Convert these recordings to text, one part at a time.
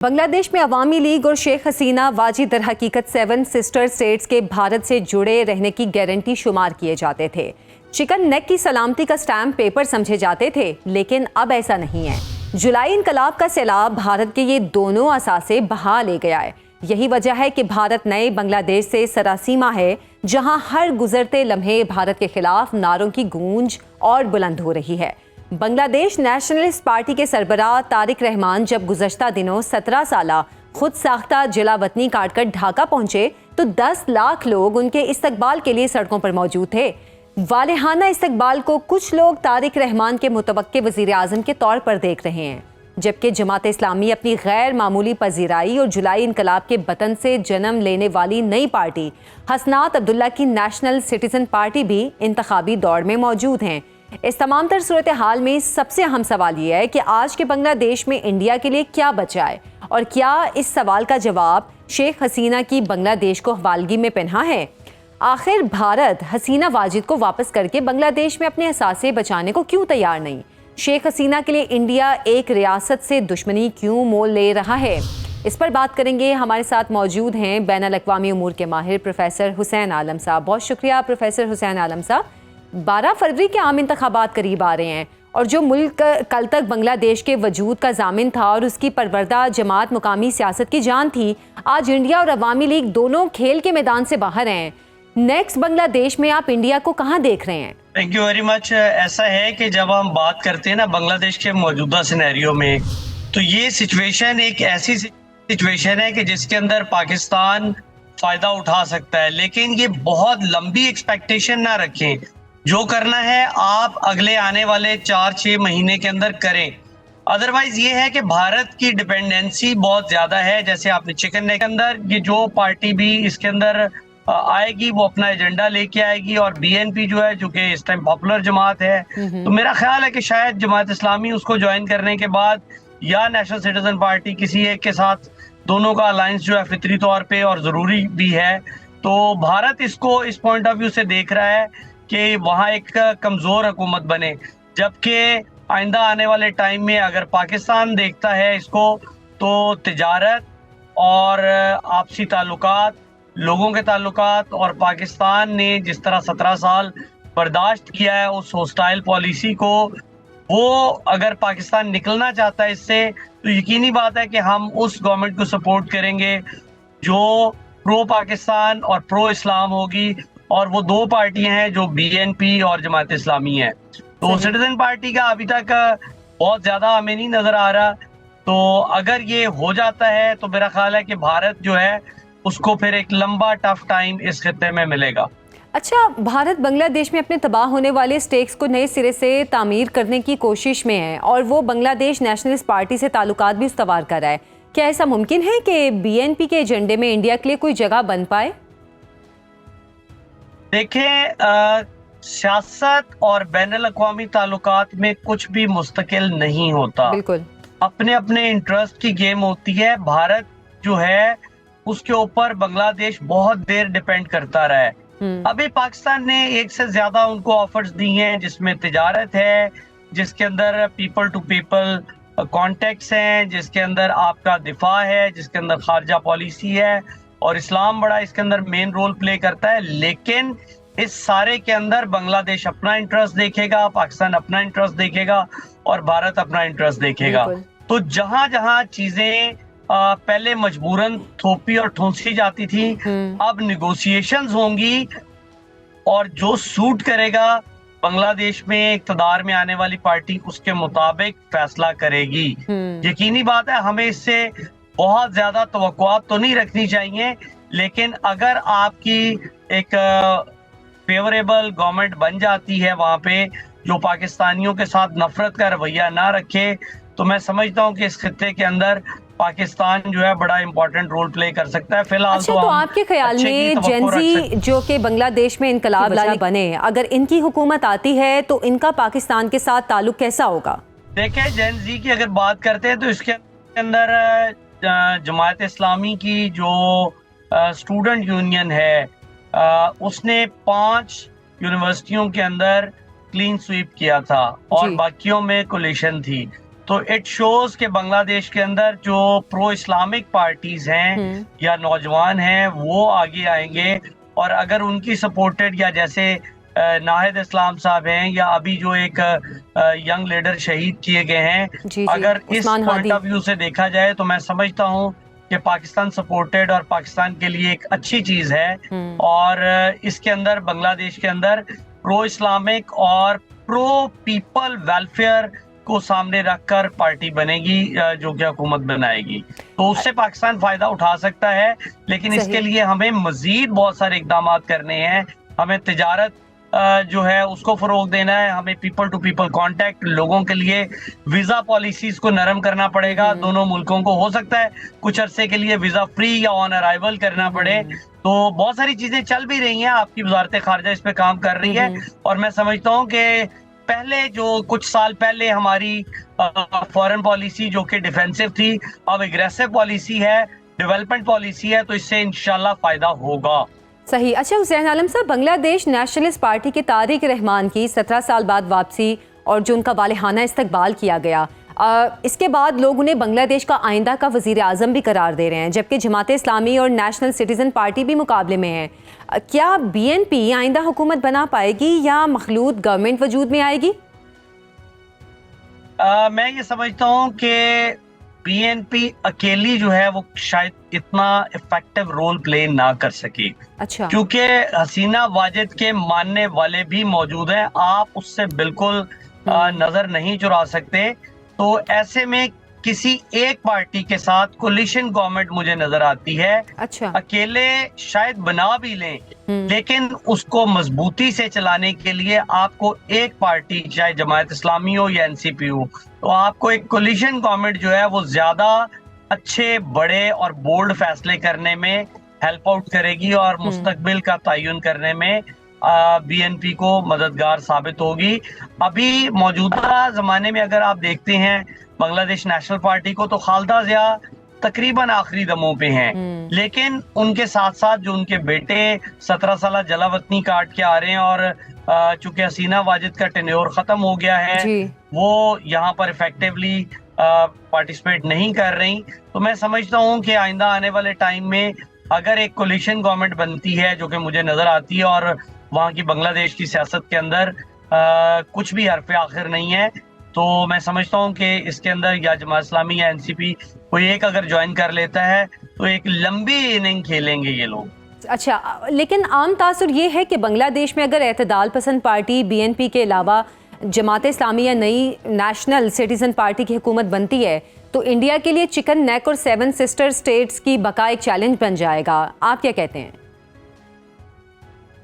बांग्लादेश में अवामी लीग और शेख हसीना वाजी दर हकीकत 7 सिस्टर स्टेट्स के भारत से जुड़े रहने की गारंटी शुमार किए जाते थे। चिकन नेक की सलामती का स्टैम्प पेपर समझे जाते थे, लेकिन अब ऐसा नहीं है। जुलाई इनकलाब का सैलाब भारत के ये दोनों असासे बहा ले गया है। यही वजह है कि भारत नए बांग्लादेश से सरासीमा है, जहां हर गुजरते लम्हे भारत के खिलाफ नारों की गूंज और बुलंद हो रही है। बांग्लादेश नेशनलिस्ट पार्टी के सरबराह तारिक रहमान जब गुज़श्ता दिनों 17 साला खुद साख्ता जिला वतनी काटकर ढाका पहुंचे तो 10 लाख लोग उनके इस्तकबाल के लिए सड़कों पर मौजूद थे। वालेहाना इस्तकबाल को कुछ लोग तारिक रहमान के मुतवक्के वज़ीर आज़म के तौर पर देख रहे हैं, जबकि जमात इस्लामी अपनी गैर मामूली पजीराई और जुलाई इनकलाब के बतन से जन्म लेने वाली नई पार्टी हसनात अब्दुल्ला की नेशनल सिटीजन पार्टी भी इंतखाबी दौड़ में मौजूद हैं। इस तमाम तर सूरत हाल में सबसे अहम सवाल यह है कि आज के बांग्लादेश में इंडिया के लिए क्या बचा है, और क्या इस सवाल का जवाब शेख हसीना की बांग्लादेश को हवालगी में पहना है। आखिर भारत हसीना वाजिद को वापस करके बांग्लादेश में अपने असासे बचाने को क्यों तैयार नहीं? शेख हसीना के लिए इंडिया एक रियासत से दुश्मनी क्यों मोल ले रहा है? इस पर बात करेंगे। हमारे साथ मौजूद हैं बैनुल अक़वामी उमूर के माहिर प्रोफेसर हुसैन आलम साहब। बहुत शुक्रिया प्रोफेसर हुसैन आलम साहब। 12 फरवरी के आम इंतखाबात करीब आ रहे हैं, और जो मुल्क कल तक बांग्लादेश के वजूद का जामिन था और उसकी परवरदा जमात मुकामी सियासत की जान थी, आज इंडिया और अवामी लीग दोनों खेल के मैदान से बाहर हैं। नेक्स्ट बांग्लादेश में आप इंडिया को कहाँ देख रहे हैं? Thank you very much. ऐसा है कि जब हम बात करते हैं ना बांग्लादेश के मौजूदा सिनेरियो में, तो ये सिचुएशन एक ऐसी सिचुएशन है कि जिसके अंदर पाकिस्तान फायदा उठा सकता है, लेकिन ये बहुत लंबी एक्सपेक्टेशन ना रखें। जो करना है आप अगले आने वाले 4-6 महीने के अंदर करें। अदरवाइज ये है कि भारत की डिपेंडेंसी बहुत ज्यादा है। जैसे आपने चिकन नेक के अंदर, ये जो पार्टी भी इसके अंदर आएगी वो अपना एजेंडा लेके आएगी, और बीएनपी जो है, जो कि इस टाइम पॉपुलर जमात है, तो मेरा ख्याल है कि शायद जमात इस्लामी उसको ज्वाइन करने के बाद या नेशनल सिटीजन पार्टी किसी एक के साथ, दोनों का अलायंस जो है फितरी तौर पे और जरूरी भी है। तो भारत इसको इस पॉइंट ऑफ व्यू से देख रहा है कि वहाँ एक कमजोर हुकूमत बने, जबकि आइंदा आने वाले टाइम में अगर पाकिस्तान देखता है इसको, तो तिजारत और आपसी ताल्लुकात, लोगों के ताल्लुकात, और पाकिस्तान ने जिस तरह 17 साल बर्दाश्त किया है उस होस्टाइल पॉलिसी को, वो अगर पाकिस्तान निकलना चाहता है इससे, तो यकीनी बात है कि हम उस गवर्नमेंट को सपोर्ट करेंगे जो प्रो पाकिस्तान और प्रो इस्लाम होगी। और वो दो पार्टियां हैं जो बीएनपी और जमात इस्लामी है। तो सिटीजन पार्टी का अभी तक बहुत ज्यादा हमें नहीं नजर आ रहा। तो अगर ये हो जाता है तो मेरा ख्याल है कि भारत जो है उसको फिर एक लंबा टफ टाइम इस खित्ते में मिलेगा। अच्छा, भारत बांग्लादेश में अपने तबाह होने वाले स्टेट्स को नए सिरे से तामीर करने की कोशिश में है, और वो बांग्लादेश नेशनलिस्ट पार्टी से ताल्लुकात भी उस्तवार कर रहा है। क्या ऐसा मुमकिन है कि बीएनपी के एजेंडे में इंडिया के लिए कोई जगह बन पाए? देखें, सियासत और बैनुल अक़वामी ताल्लुकात में कुछ भी मुस्तकिल नहीं होता। बिल्कुल, अपने अपने इंटरेस्ट की गेम होती है। भारत जो है उसके ऊपर बांग्लादेश बहुत देर डिपेंड करता रहा है। अभी पाकिस्तान ने एक से ज्यादा उनको ऑफर्स दी हैं, जिसमें तिजारत है, जिसके अंदर पीपल टू पीपल कॉन्टेक्ट्स हैं, जिसके अंदर आपका दिफा है, जिसके अंदर खारजा पॉलिसी है, और इस्लाम बड़ा इसके अंदर मेन रोल प्ले करता है। लेकिन इस सारे के अंदर बांग्लादेश अपना इंटरेस्ट देखेगा, पाकिस्तान अपना इंटरेस्ट देखेगा, और भारत अपना इंटरेस्ट देखेगा। तो जहां जहां चीजें पहले मजबूरन थोपी और ठूंसी जाती थी, अब निगोशिएशंस होंगी, और जो सूट करेगा बांग्लादेश में इक़्तिदार में आने वाली पार्टी उसके मुताबिक फैसला करेगी। यकीनी बात है, हमें इससे बहुत ज्यादा तवक्कुआत तो नहीं रखनी चाहिए, लेकिन अगर आपकी एक फेवरेबल गवर्नमेंट बन जाती है वहां पे, जो पाकिस्तानियों के साथ नफरत का रवैया ना रखे, तो मैं समझता हूं कि इस खित्ते के अंदर पाकिस्तान जो है बड़ा इंपॉर्टेंट रोल प्ले कर सकता है। फिलहाल अच्छा, तो आपके ख्याल में जेनजी जो कि बांग्लादेश में इनकलाब लाने बने, अगर इनकी हुकूमत आती है तो इनका पाकिस्तान के साथ ताल्लुक कैसा होगा? देखें, जेनजी की अगर बात करते हैं तो इसके अंदर जमात इस्लामी की जो स्टूडेंट यूनियन है, उसने 5 यूनिवर्सिटियों के अंदर क्लीन स्वीप किया था, और बाकियों में कोलिशन थी। तो इट शोज कि बांग्लादेश के अंदर जो प्रो इस्लामिक पार्टीज हैं या नौजवान हैं वो आगे आएंगे, और अगर उनकी सपोर्टेड या जैसे नाहिद इस्लाम साहब हैं या अभी जो एक यंग लीडर शहीद किए गए हैं, जी, अगर इस Usman point Hadi. Of view से देखा जाए तो मैं समझता हूँ कि पाकिस्तान सपोर्टेड और पाकिस्तान के लिए एक अच्छी चीज है। और इसके अंदर बांग्लादेश के अंदर प्रो इस्लामिक और प्रो पीपल वेलफेयर को सामने रखकर पार्टी बनेगी जो कि हुकूमत बनाएगी, तो उससे पाकिस्तान फायदा उठा सकता है। लेकिन सही। इसके लिए हमें मजीद बहुत सारे इकदाम करने हैं। हमें तिजारत जो है उसको फरोग देना है, हमें पीपल टू पीपल कांटेक्ट, लोगों के लिए वीजा पॉलिसीज को नरम करना पड़ेगा। दोनों मुल्कों को हो सकता है कुछ अरसे के लिए वीजा फ्री या ऑन अराइवल करना पड़े। तो बहुत सारी चीजें चल भी रही हैं, आपकी वजारत खारजा इस पे काम कर रही है। और मैं समझता हूँ कि पहले जो कुछ साल पहले हमारी फॉरेन पॉलिसी जो कि डिफेंसिव थी, अब एग्रेसिव पॉलिसी है, डेवलपमेंट पॉलिसी है, तो इससे इंशाल्लाह फायदा होगा। सही। अच्छा हुसैन आलम साहब, बांग्लादेश नेशनलिस्ट पार्टी के तारिक रहमान की 17 साल बाद वापसी और जो उनका वालिहाना इस्तकबाल किया गया, इसके बाद लोग उन्हें बांग्लादेश का आइंदा का वजीर आज़म भी करार दे रहे हैं, जबकि जमात इस्लामी और नेशनल सिटीज़न पार्टी भी मुकाबले में है। क्या BNP आइंदा हुकूमत बना पाएगी या मखलूत गवर्नमेंट वजूद में आएगी? मैं ये समझता हूँ कि BNP अकेली जो है वो शायद इतना इफेक्टिव रोल प्ले ना कर सके। अच्छा। क्योंकि हसीना वाजिद के मानने वाले भी मौजूद हैं, आप उससे बिल्कुल नजर नहीं चुरा सकते। तो ऐसे में किसी एक पार्टी के साथ कोलिशन गवर्नमेंट मुझे नजर आती है। अच्छा। अकेले शायद बना भी लें, लेकिन उसको मजबूती से चलाने के लिए आपको एक पार्टी, चाहे जमात इस्लामी हो या NCP हो, तो आपको एक कोलिशन गवर्नमेंट जो है वो ज्यादा अच्छे, बड़े और बोल्ड फैसले करने में हेल्प आउट करेगी और मुस्तकबिल का तयन करने में BNP को मददगार साबित होगी। अभी मौजूदा जमाने में अगर आप देखते हैं बांग्लादेश नेशनल पार्टी को, तो खालिदा जिया तकरीबन आखिरी दमों पे हैं, लेकिन उनके साथ साथ जो उनके बेटे 17 साल जलावतनी काट के आ रहे हैं और चूंकि हसीना वाजिद का टेन्योर खत्म हो गया है, वो यहाँ पर इफेक्टिवली पार्टिसिपेट नहीं कर रही। तो मैं समझता हूँ कि आइंदा आने वाले टाइम में अगर एक कोलिशन गवर्नमेंट बनती है, जो कि मुझे नजर आती है, और वहाँ की बांग्लादेश की सियासत के अंदर कुछ भी हरफ आखिर नहीं है, तो मैं समझता हूँ कि इसके अंदर या जमात इस्लामी या NCP कोई एक अगर ज्वाइन कर लेता है तो एक लंबी इनिंग खेलेंगे ये लोग। अच्छा, लेकिन आम तासुर ये है कि बांग्लादेश में अगर एतदाल पसंद पार्टी BNP के अलावा जमात इस्लामी या नई नेशनल सिटीजन पार्टी की हुकूमत बनती है, तो इंडिया के लिए चिकन नेक और 7 सिस्टर स्टेट्स की बका एक चैलेंज बन जाएगा। आप क्या कहते हैं?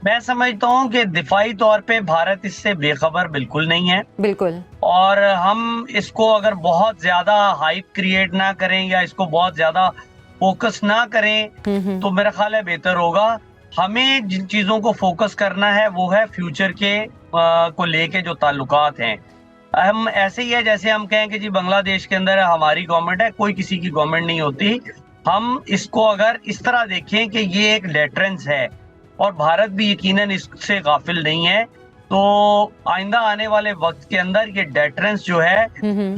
मैं समझता हूँ कि दिफाई तौर पे भारत इससे बेखबर बिल्कुल नहीं है। बिल्कुल। और हम इसको अगर बहुत ज्यादा हाइप क्रिएट ना करें या इसको बहुत ज्यादा फोकस ना करें तो मेरा ख्याल है बेहतर होगा। हमें जिन चीजों को फोकस करना है वो है फ्यूचर के को लेके जो ताल्लुकात हैं। हम ऐसे ही है जैसे हम कहें कि जी बांग्लादेश के अंदर हमारी गवर्नमेंट है, कोई किसी की गवर्नमेंट नहीं होती। हम इसको अगर इस तरह देखें कि ये एक लेटरेंस है और भारत भी यकीनन इससे गाफिल नहीं है, तो आइंदा आने वाले वक्त के अंदर ये डेटरेंस जो है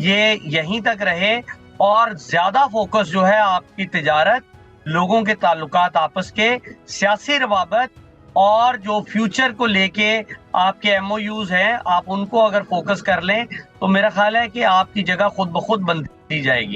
ये यहीं तक रहे और ज्यादा फोकस जो है आपकी तिजारत, लोगों के ताल्लुकात आपस के, सियासी रवाबत और जो फ्यूचर को लेके आपके MOUs हैं, आप उनको अगर फोकस कर लें तो मेरा ख्याल है कि आपकी जगह खुद ब खुद बनती जाएगी।